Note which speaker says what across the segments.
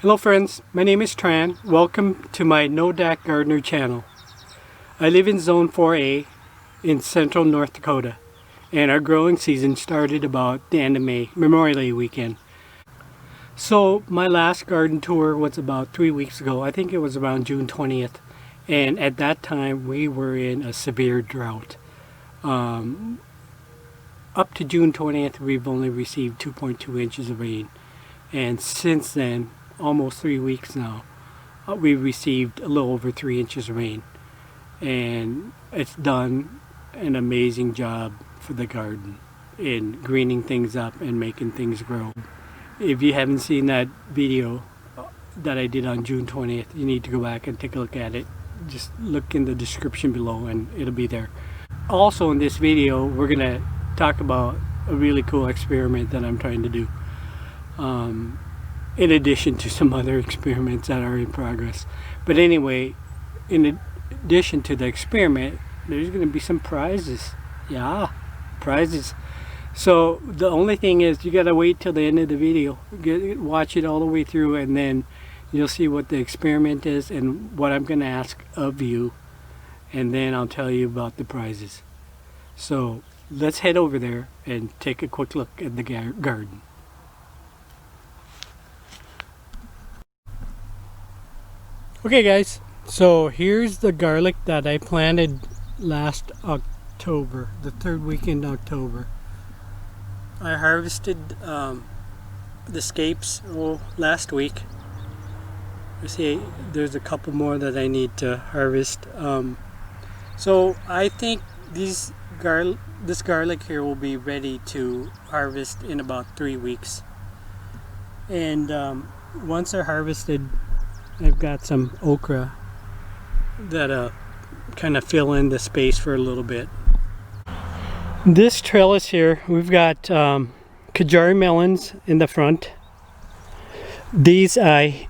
Speaker 1: Hello friends, my name is Tran. Welcome to my No Dak Gardener channel. I live in Zone 4A in central North Dakota, and our growing season started about the end of May, Memorial Day weekend. So my last garden tour was about 3 weeks ago. I think it was around June 20th, and at that time we were in a severe drought. Up to June 20th we've only received 2.2 inches of rain, and since then, almost 3 weeks now, we received a little over 3 inches of rain, and it's done an amazing job for the garden in greening things up and making things grow. If you haven't seen that video that I did on June 20th, you need to go back and take a look at it. Just look in the description below and it'll be there. Also in this video we're gonna talk about a really cool experiment that I'm trying to do, in addition to some other experiments that are in progress. But anyway, in addition to the experiment, there's going to be some prizes. Yeah, prizes. So the only thing is you got to wait till the end of the video. Watch it all the way through, and then you'll see what the experiment is and what I'm going to ask of you, and then I'll tell you about the prizes. So let's head over there and take a quick look at the garden. Okay guys, so here's the garlic that I planted last October, the third week in October. I harvested the scapes last week. You see, there's a couple more that I need to harvest. So I think this garlic here will be ready to harvest in about 3 weeks. And once they're harvested, I've got some okra that kind of fill in the space for a little bit. This trellis here, we've got Kajari melons in the front. These I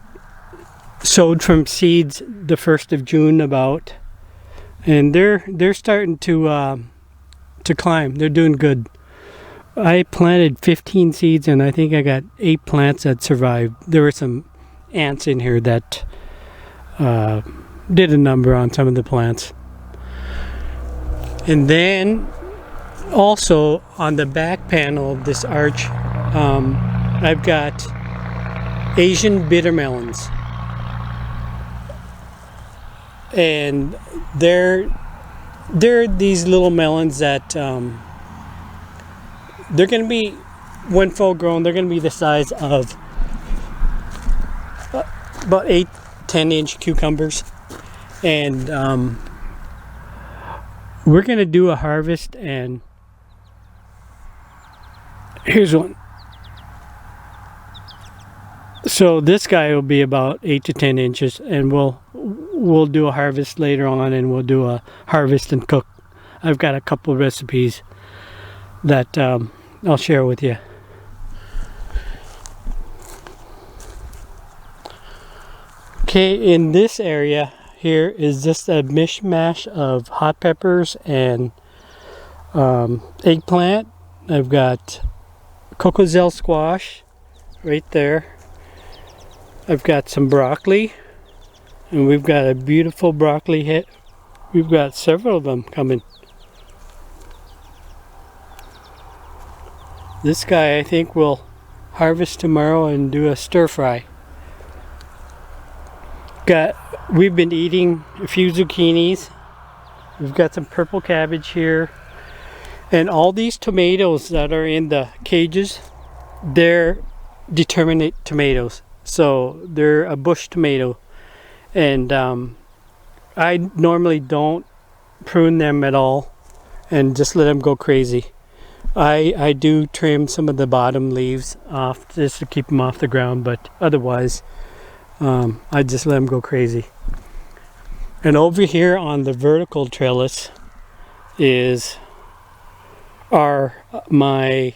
Speaker 1: sowed from seeds the 1st of June about, and they're starting to climb. They're doing good. I planted 15 seeds and I think I got 8 plants that survived. There were some ants in here that did a number on some of the plants. And then also on the back panel of this arch, I've got Asian bitter melons, and they're these little melons that they're going to be, when full grown, they're going to be the size of about 8-10 inch cucumbers. And we're gonna do a harvest, and here's one. So this guy will be about 8 to 10 inches, and we'll do a harvest later on, and we'll do a harvest and cook. I've got a couple of recipes that I'll share with you. Okay, in this area here is just a mishmash of hot peppers and eggplant. I've got cocozelle squash right there. I've got some broccoli, and we've got a beautiful broccoli hit. We've got several of them coming. This guy I think we'll harvest tomorrow and do a stir fry. We've been eating a few zucchinis. We've got some purple cabbage here, and all these tomatoes that are in the cages, they're determinate tomatoes, so they're a bush tomato. And I normally don't prune them at all and just let them go crazy. I do trim some of the bottom leaves off just to keep them off the ground, but otherwise I just let them go crazy. And over here on the vertical trellis are my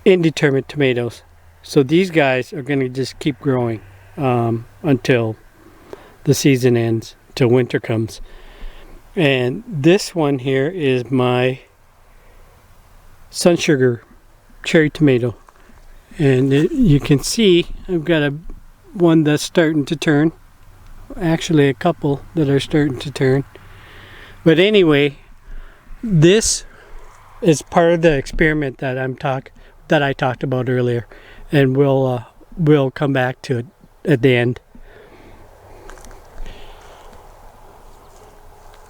Speaker 1: indeterminate tomatoes. So these guys are going to just keep growing until the season ends, till winter comes. And this one here is my sun sugar cherry tomato, and you can see I've got a one that's starting to turn. Actually, a couple that are starting to turn. But anyway, this is part of the experiment that I talked about earlier, and we'll come back to it at the end.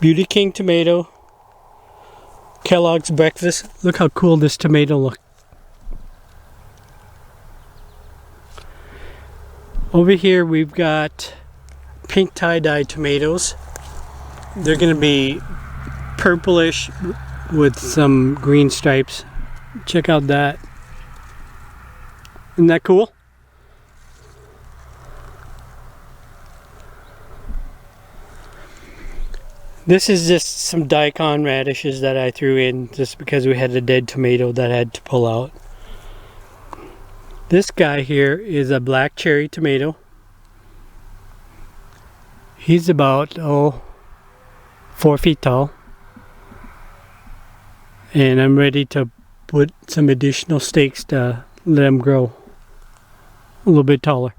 Speaker 1: Beauty King tomato, Kellogg's breakfast. Look how cool this tomato looks. Over here we've got pink tie-dye tomatoes. They're going to be purplish with some green stripes. Check out that. Isn't that cool? This is just some daikon radishes that I threw in just because we had a dead tomato that I had to pull out. This guy here is a black cherry tomato. He's about 4 feet tall. And I'm ready to put some additional stakes to let him grow a little bit taller.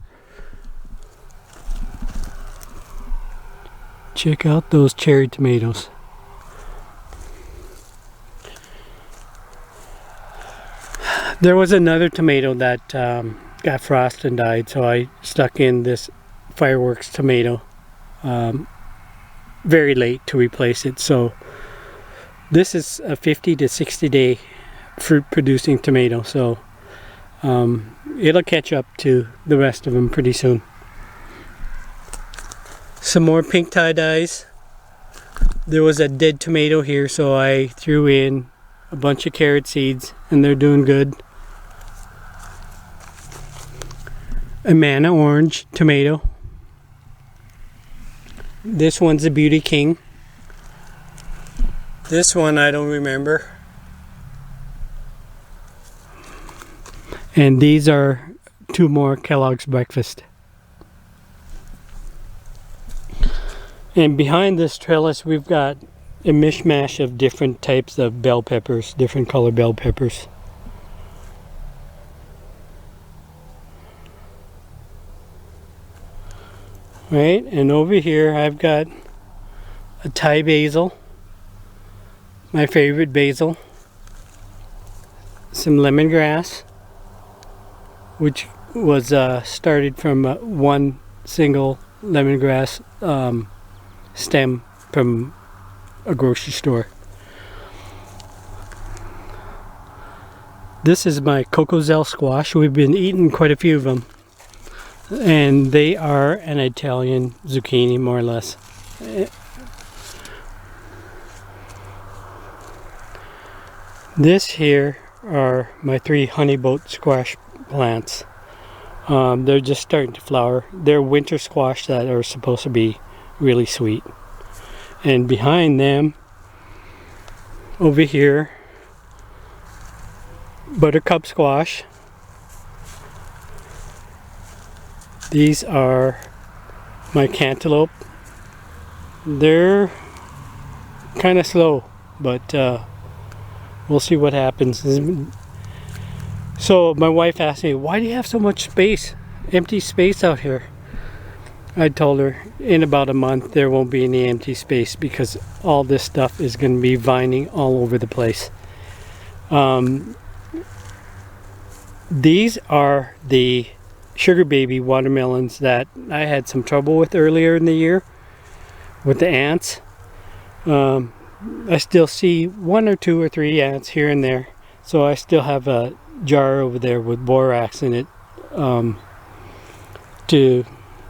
Speaker 1: Check out those cherry tomatoes. There was another tomato that got frost and died, so I stuck in this fireworks tomato very late to replace it. So this is a 50 to 60 day fruit producing tomato, so it'll catch up to the rest of them pretty soon. Some more pink tie-dyes. There was a dead tomato here, so I threw in a bunch of carrot seeds, and they're doing good. A manna orange tomato. This one's a Beauty King. This one I don't remember. And these are 2 more Kellogg's breakfast. And behind this trellis we've got a mishmash of different types of bell peppers, different color bell peppers. Right, and over here I've got a Thai basil, my favorite basil, some lemongrass, which was started from one single lemongrass stem from a grocery store. This is my Cocozelle squash. We've been eating quite a few of them, and they are an Italian zucchini, more or less. This here are my 3 honeyboat squash plants. They're just starting to flower. They're winter squash that are supposed to be really sweet. And behind them, over here, buttercup squash. These are my cantaloupe. They're kind of slow, but we'll see what happens. So my wife asked me, why do you have so much space, empty space out here? I told her in about a month there won't be any empty space because all this stuff is going to be vining all over the place. These are the sugar baby watermelons that I had some trouble with earlier in the year with the ants. I still see 1 or 2 or 3 ants here and there, so I still have a jar over there with borax in it to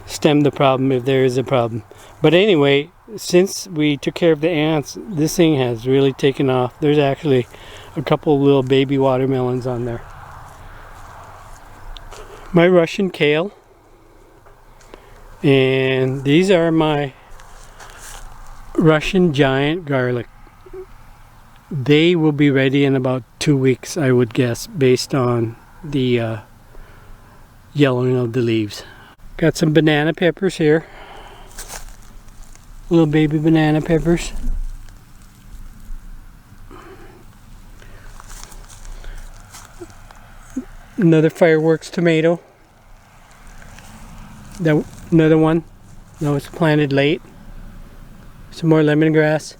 Speaker 1: stem the problem if there is a problem. But anyway, since we took care of the ants, this thing has really taken off. There's actually a couple little baby watermelons on there. My Russian kale, and these are my Russian giant garlic. They will be ready in about 2 weeks, I would guess, based on the yellowing of the leaves. Got some banana peppers here, little baby banana peppers. Another fireworks tomato. Another one. No, it's planted late. Some more lemongrass.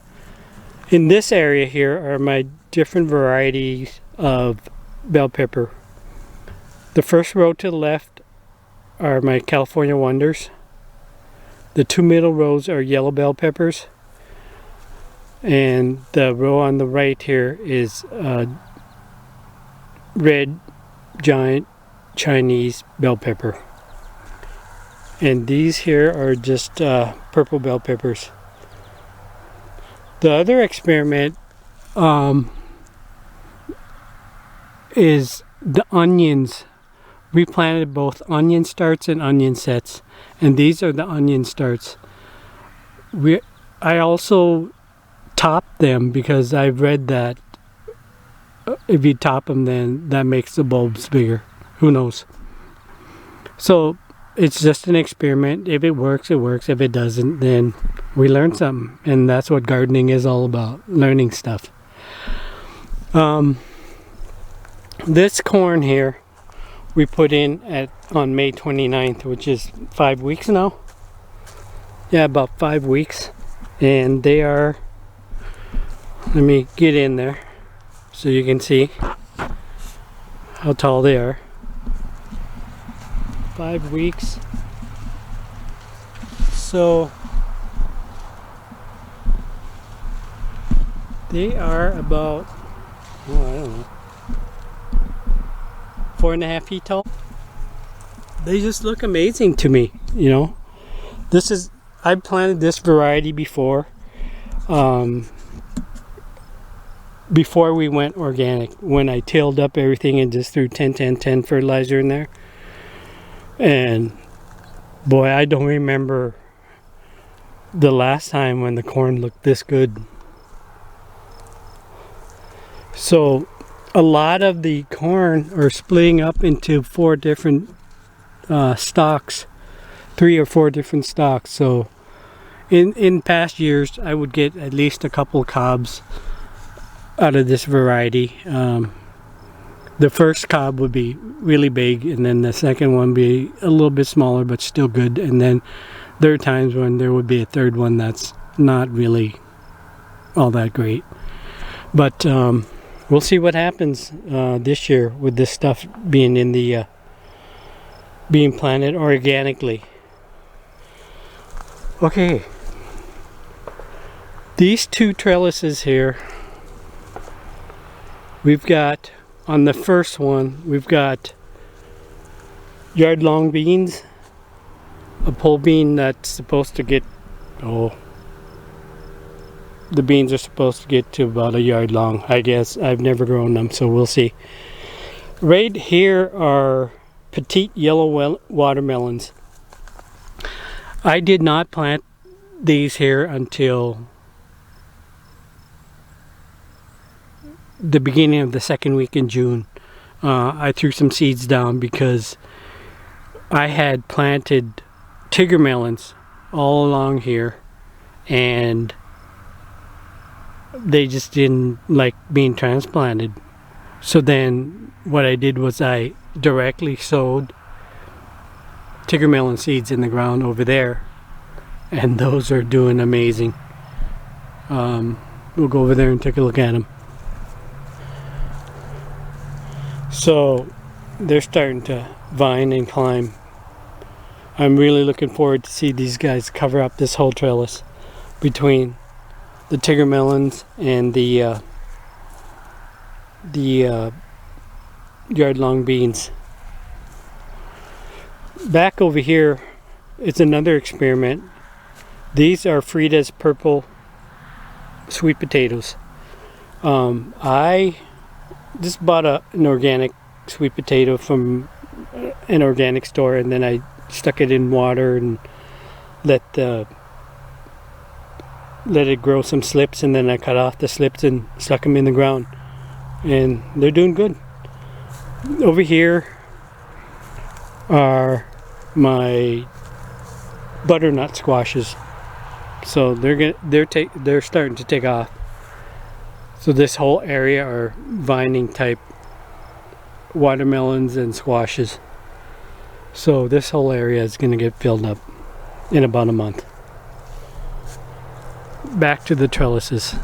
Speaker 1: In this area here are my different varieties of bell pepper. The first row to the left are my California Wonders. The two middle rows are yellow bell peppers. And the row on the right here is red giant Chinese bell pepper. And these here are just purple bell peppers. The other experiment is the onions. We planted both onion starts and onion sets, and these are the onion starts. I also topped them because I've read that if you top them, then that makes the bulbs bigger. Who knows? So it's just an experiment. If it works, it works. If it doesn't, then we learn something. And that's what gardening is all about, learning stuff. This corn here, we put in on May 29th, which is 5 weeks now. Yeah, about 5 weeks. And they are, let me get in there so you can see how tall they are. 5 weeks. So they are about, I don't know, 4.5 feet tall. They just look amazing to me, you know. I planted this variety before we went organic, when I tilled up everything and just threw 10-10-10 fertilizer in there. And boy, I don't remember the last time when the corn looked this good. So a lot of the corn are splitting up into 4 different stalks, 3 or 4 different stalks. So in past years, I would get at least a couple cobs out of this variety. The first cob would be really big, and then the second one be a little bit smaller but still good, and then there are times when there would be a third one that's not really all that great. But we'll see what happens this year with this stuff being in the being planted organically. Okay, these 2 trellises here, we've got, on the first one, we've got yard-long beans, a pole bean that's supposed to get, the beans are supposed to get to about a yard long, I guess. I've never grown them, so we'll see. Right here are petite yellow watermelons. I did not plant these here until the beginning of the second week in June. I threw some seeds down because I had planted tiger melons all along here, and they just didn't like being transplanted. So then what I did was I directly sowed tiger melon seeds in the ground over there, and those are doing amazing. We'll go over there and take a look at them. So they're starting to vine and climb. I'm really looking forward to see these guys cover up this whole trellis between the tiger melons and the yard-long beans. Back over here, it's another experiment. These are Frida's purple sweet potatoes. I just bought an organic sweet potato from an organic store, and then I stuck it in water and let it grow some slips, and then I cut off the slips and stuck them in the ground, and they're doing good. Over here are my butternut squashes, so they're starting to take off. So this whole area are vining type watermelons and squashes. So this whole area is going to get filled up in about a month. Back to the trellises.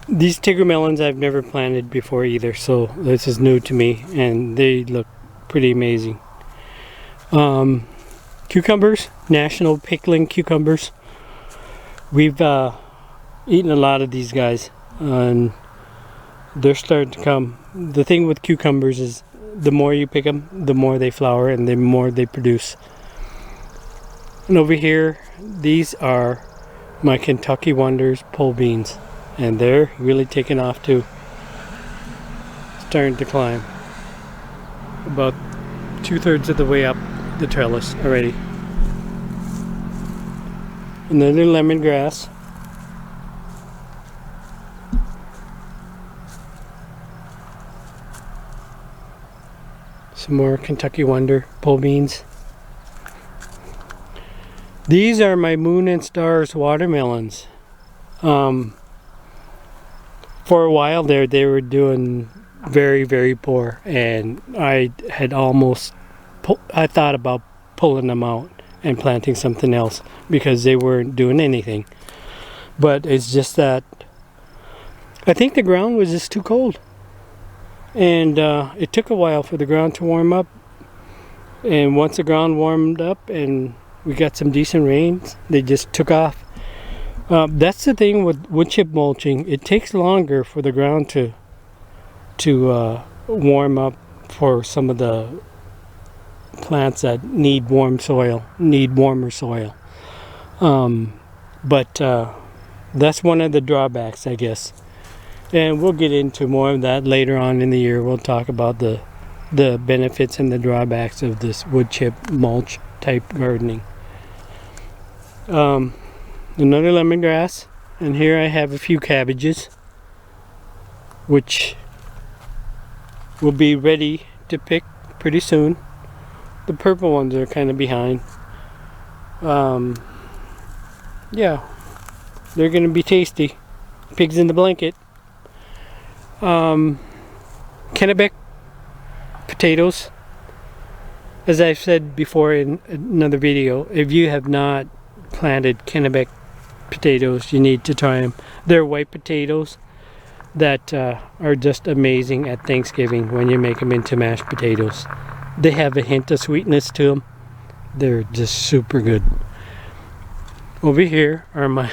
Speaker 1: These Tigger melons I've never planted before either, so this is new to me, and they look pretty amazing. Cucumbers, national pickling cucumbers. We've eaten a lot of these guys, and they're starting to come. The thing with cucumbers is the more you pick them, the more they flower and the more they produce. And over here, these are my Kentucky Wonders pole beans, and they're really taking off too. Starting to climb. About 2/3 of the way up the trellis already. Another lemongrass. Some more Kentucky Wonder pole beans. These are my Moon and Stars watermelons. For a while there, they were doing very, very poor, and I had almost I thought about pulling them out and planting something else because they weren't doing anything. But it's just that I think the ground was just too cold, and it took a while for the ground to warm up. And once the ground warmed up and we got some decent rains, they just took off. That's the thing with wood chip mulching. It takes longer for the ground to warm up for some of the plants that need warmer soil. But that's one of the drawbacks, I guess. And we'll get into more of that later on in the year. We'll talk about the benefits and the drawbacks of this wood chip mulch type gardening. Another lemongrass, and here I have a few cabbages, which will be ready to pick pretty soon. The purple ones are kind of behind. Yeah, they're gonna be tasty. Pigs in the blanket. Kennebec potatoes. As I've said before in another video, if you have not planted Kennebec potatoes, you need to try them. They're white potatoes that are just amazing at Thanksgiving when you make them into mashed potatoes. They have a hint of sweetness to them. They're just super good. Over here are my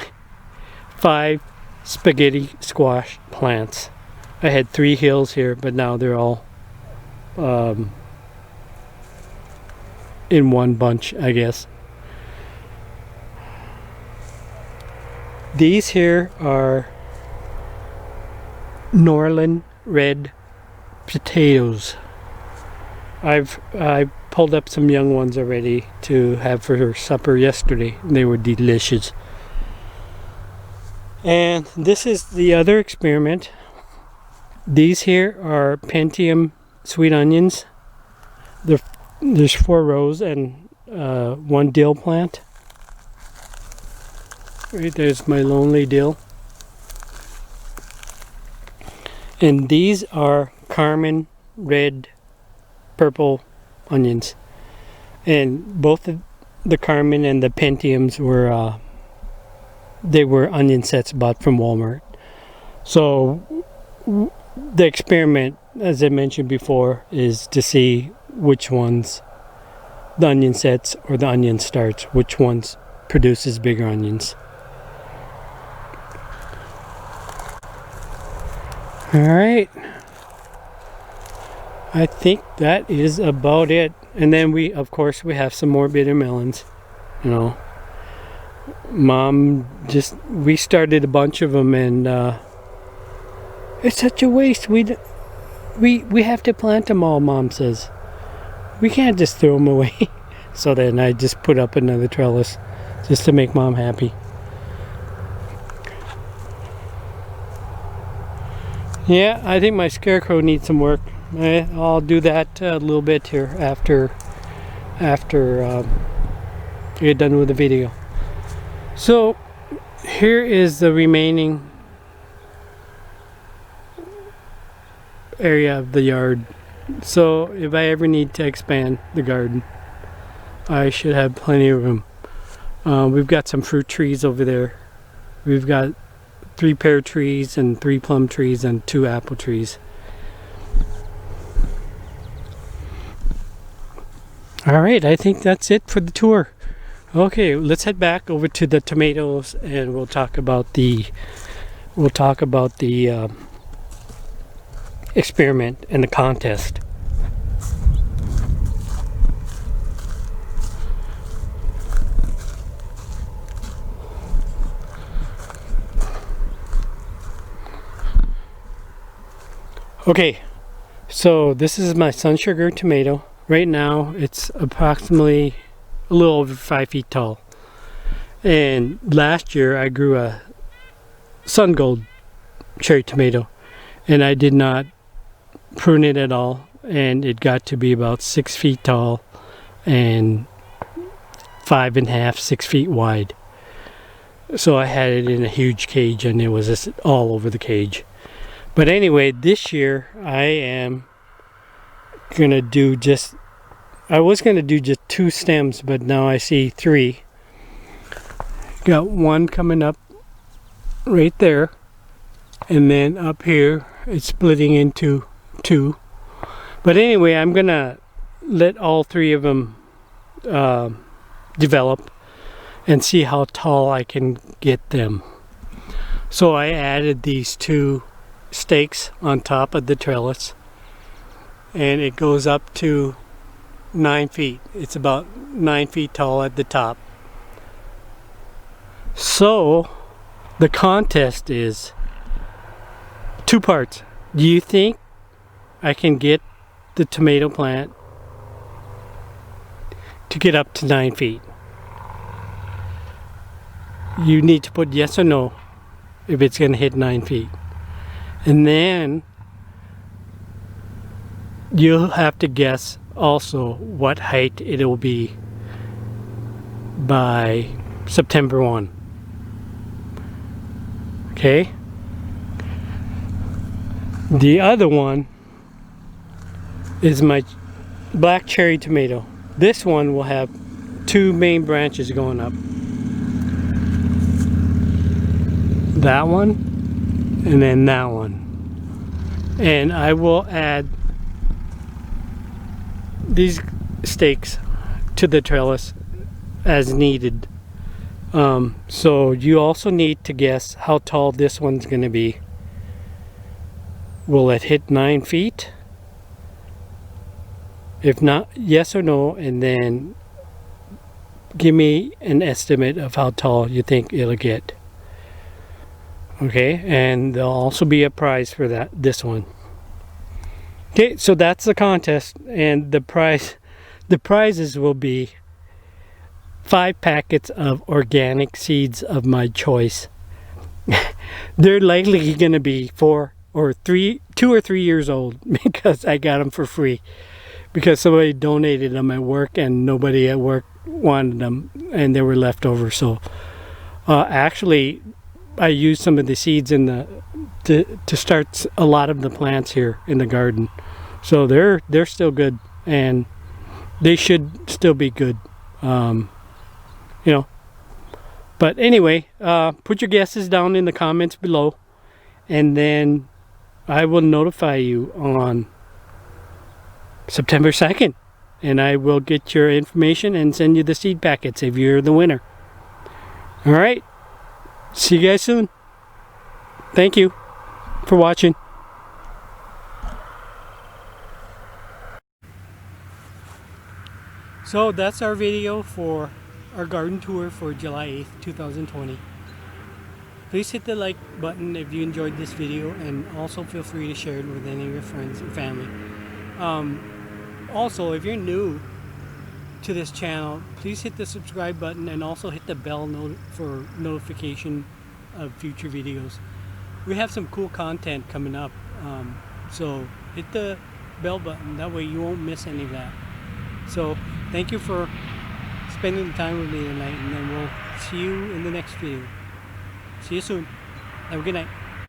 Speaker 1: 5 spaghetti squash plants. I had 3 hills here, but now they're all in one bunch, I guess. These here are Norland red potatoes. I pulled up some young ones already to have for supper yesterday. They were delicious. And this is the other experiment. These here are Pentium sweet onions. There's 4 rows and 1 dill plant. Right there's my lonely dill. And these are Carmen red purple onions. And both the Carmen and the Pentiums were they were onion sets bought from Walmart. So the experiment, as I mentioned before, is to see which ones, the onion sets or the onion starts, which ones produces bigger onions. Alright, I think that is about it. And then we have some more bitter melons. You know, Mom just restarted a bunch of them, and it's such a waste. We have to plant them all, Mom says. We can't just throw them away. So then I just put up another trellis just to make Mom happy. Yeah, I think my scarecrow needs some work. I'll do that a little bit here after I get done with the video. So here is the remaining area of the yard. So if I ever need to expand the garden, I should have plenty of room. We've got some fruit trees over there. We've got 3 pear trees and 3 plum trees and 2 apple trees. Alright, I think that's it for the tour. Okay, let's head back over to the tomatoes and we'll talk about the experiment and the contest. Okay, so this is my sun sugar tomato. Right now it's approximately a little over 5 feet tall. And last year I grew a sun gold cherry tomato and I did not prune it at all, and it got to be about 6 feet tall and 5.5, 6 feet wide. So I had it in a huge cage and it was just all over the cage. But anyway, this year I am gonna do I was gonna do just 2 stems, but now I see 3. Got one coming up right there, and then up here it's splitting into 2. But anyway, I'm gonna let all 3 of them develop and see how tall I can get them. So I added these 2 stakes on top of the trellis, and it goes up to 9 feet. It's about 9 feet tall at the top. So the contest is 2 parts. Do you think I can get the tomato plant to get up to 9 feet? You need to put yes or no if it's going to hit 9 feet. And then you'll have to guess also what height it will be by September 1. Okay? The other one is my black cherry tomato. This one will have 2 main branches going up. That one and then that one. And I will add these stakes to the trellis as needed. So you also need to guess how tall this one's going to be. Will it hit 9 feet? If not, yes or no, and then give me an estimate of how tall you think it'll get. Okay, and there'll also be a prize for this one. Okay, so that's the contest, and the prizes will be 5 packets of organic seeds of my choice. They're likely going to be 2 or 3 years old because I got them for free. Because somebody donated them at work and nobody at work wanted them and they were left over. So actually I used some of the seeds to start a lot of the plants here in the garden. So they're still good and they should still be good. You know. But anyway, put your guesses down in the comments below, and then I will notify you on September 2nd, and I will get your information and send you the seed packets if you're the winner. Alright, see you guys soon. Thank you for watching. So that's our video for our garden tour for July 8th, 2020. Please hit the like button if you enjoyed this video, and also feel free to share it with any of your friends and family. Also, if you're new to this channel, please hit the subscribe button and also hit the bell for notification of future videos. We have some cool content coming up, so hit the bell button, that way you won't miss any of that. So thank you for spending the time with me tonight, and then we'll see you in the next video. See you soon. Have a good night.